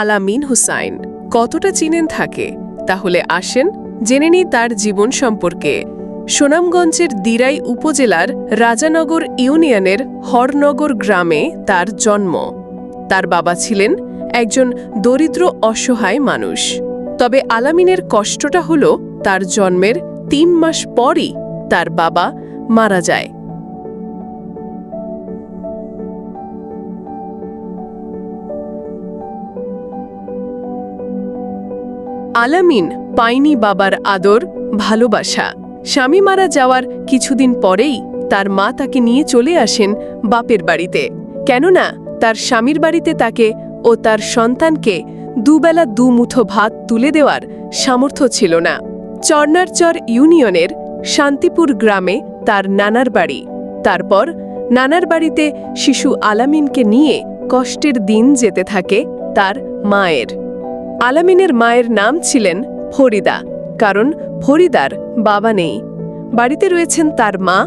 আলামিন হুসাইন কতটা চিনেন থাকে? তাহলে আসেন জেনে নিই তার জীবন সম্পর্কে। সুনামগঞ্জের দিরাই উপজেলার রাজানগর ইউনিয়নের হরনগর গ্রামে তার জন্ম। তার বাবা ছিলেন একজন দরিদ্র অসহায় মানুষ। তবে আলামিনের কষ্টটা হলো তার জন্মের ৩ মাস পরই তার বাবা মারা যায়। আলামিন পায়নি বাবার আদর, ভালোবাসা। স্বামী মারা যাওয়ার কিছুদিন পরেই তার মা তাকে নিয়ে চলে আসেন বাপের বাড়িতে। কেননা তার স্বামীর বাড়িতে তাকে ও তার সন্তানকে দুবেলা দুমুঠো ভাত তুলে দেওয়ার সামর্থ্য ছিল না। চরনারচর ইউনিয়নের শান্তিপুর গ্রামে তার নানার বাড়ি। তারপর নানার বাড়িতে শিশু আলামিনকে নিয়ে কষ্টের দিন যেতে থাকে তার মায়ের। আলামিনের মায়ের নাম ছিলেন ফরিদা, কারণ ফরিদার বাবা নেই। বাড়িতে রয়েছেন তার মা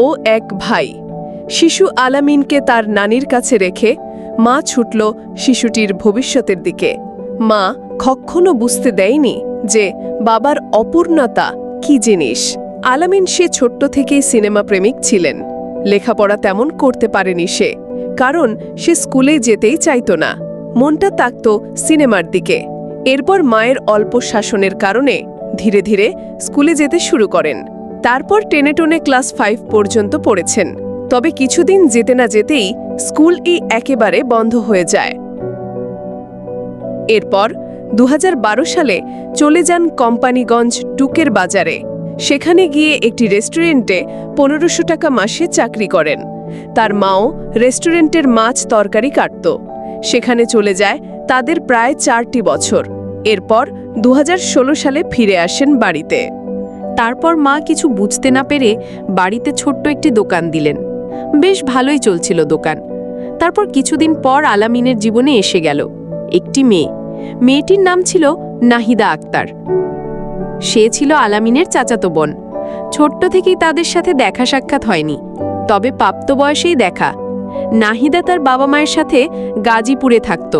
ও এক ভাই। শিশু আলামিনকে তার নানির কাছে রেখে মা ছুটল শিশুটির ভবিষ্যতের দিকে। মা কখনো বুঝতে দেয়নি যে বাবার অপূর্ণতা কি জিনিস। আলামিন সে ছোট্ট থেকেই সিনেমা প্রেমিক ছিলেন। লেখাপড়া তেমন করতে পারেনি সে, কারণ সে স্কুলে যেতেই চাইত না। মনটা তাকত সিনেমার দিকে। এরপর মায়ের অল্প শাসনের কারণে ধীরে ধীরে স্কুলে যেতে শুরু করেন। তারপর টেনে টোনে ক্লাস 5 পর্যন্ত পড়েছেন। তবে কিছুদিন যেতে না যেতেই স্কুলই একেবারে বন্ধ হয়ে যায়। এরপর 2012 সালে চলে যান কোম্পানিগঞ্জ টুকের বাজারে। সেখানে গিয়ে একটি রেস্টুরেন্টে 1500 টাকা মাসে চাকরি করেন। তার মাও রেস্টুরেন্টের মাছ তরকারি কাটত। সেখানে চলে যায় তাদের প্রায় 4টি বছর। এরপর 2016 সালে ফিরে আসেন বাড়িতে। তারপর মা কিছু বুঝতে না পেরে বাড়িতে ছোট্ট একটি দোকান দিলেন। বেশ ভালোই চলছিল দোকান। তারপর কিছুদিন পর আলামিনের জীবনে এসে গেল একটি মেয়ে। মেয়েটির নাম ছিল নাহিদা আক্তার। সে ছিল আলামিনের চাচাতো বোন। ছোট্ট থেকেই তাদের সাথে দেখা সাক্ষাৎ হয়নি, তবে প্রাপ্তবয়সেই দেখা। নাহিদা তার বাবা মায়ের সাথে গাজীপুরে থাকত।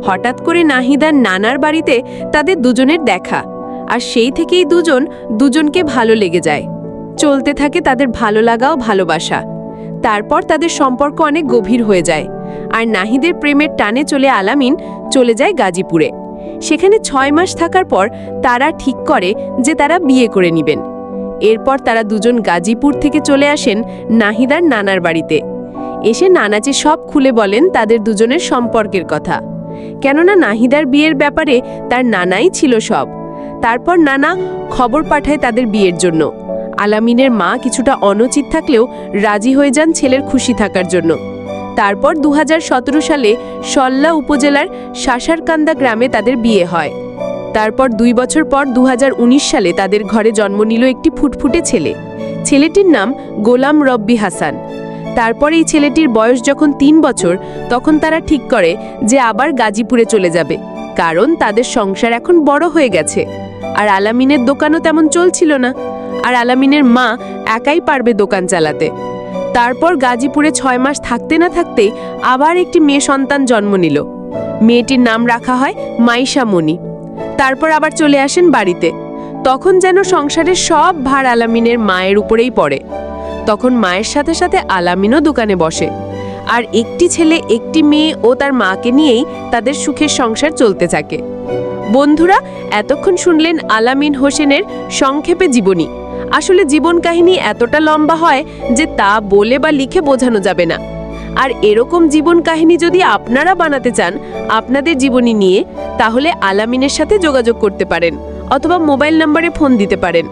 হঠাৎ করে নাহিদার নানার বাড়িতে তাদের দুজনের দেখা, আর সেই থেকেই দুজনকে ভালো লেগে যায়। চলতে থাকে তাদের ভালো লাগা ও ভালোবাসা। তারপর তাদের সম্পর্ক অনেক গভীর হয়ে যায়, আর নাহিদের প্রেমের টানে আলামিন চলে যায় গাজীপুরে। সেখানে 6 মাস থাকার পর তারা ঠিক করে যে তারা বিয়ে করে নেবেন। এরপর তারা দুজন গাজীপুর থেকে চলে আসেন নাহিদার নানার বাড়িতে। এসে নানাজি সব খুলে বলেন তাদের দুজনের সম্পর্কের কথা, কেননা নাহিদার বিয়ের ব্যাপারে তার নানাই ছিল সব। তারপর নানা খবর পাঠায় তাদের বিয়ের জন্য। আলামিনের মা কিছুটা অনুচিত থাকলেও রাজি হয়ে যান ছেলের খুশি থাকার জন্য। তারপর 2017 সালে সল্লা উপজেলার শাসারকান্দা গ্রামে তাদের বিয়ে হয়। তারপর 2 বছর পর 2019 সালে তাদের ঘরে জন্ম নিল একটি ফুটফুটে ছেলে। ছেলেটির নাম গোলাম রব্বি হাসান। তারপর এই ছেলেটির বয়স যখন 3 বছর, তখন তারা ঠিক করে যে আবার গাজীপুরে চলে যাবে, কারণ তাদের সংসার এখন বড় হয়ে গেছে। আর আলামিনের দোকানও তেমন চলছিল না, আর আলামিনের মা একাই পারবে দোকান চালাতে। তারপর গাজীপুরে 6 মাস থাকতে না থাকতেই আবার একটি মেয়ে সন্তান জন্ম নিল। মেয়েটির নাম রাখা হয় মাইশা মনি। তারপর আবার চলে আসেন বাড়িতে। তখন যেন সংসারের সব ভার আলামিনের মায়ের উপরেই পড়ে। তখন মায়ের সাথে সাথে আলামিনও দোকানে বসে। আর একটি ছেলে, একটি মেয়ে ও তার মাকে নিয়েই তাদের সুখের সংসার চলতে থাকে। বন্ধুরা, এতক্ষণ শুনলেন আলামিন হোসেনের সংক্ষেপে জীবনী। আসলে জীবন কাহিনী এতটা লম্বা হয় যে তা বলে বা লিখে বোঝানো যাবে না। আর এরকম জীবন কাহিনী যদি আপনারা বানাতে চান আপনাদের জীবনী নিয়ে, তাহলে আলামিনের সাথে যোগাযোগ করতে পারেন অথবা মোবাইল নম্বরে ফোন দিতে পারেন।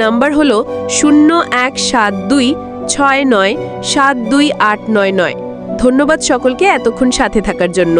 নাম্বার হলো 017269728999। ধন্যবাদ সকলকে এতক্ষণ সাথে থাকার জন্য।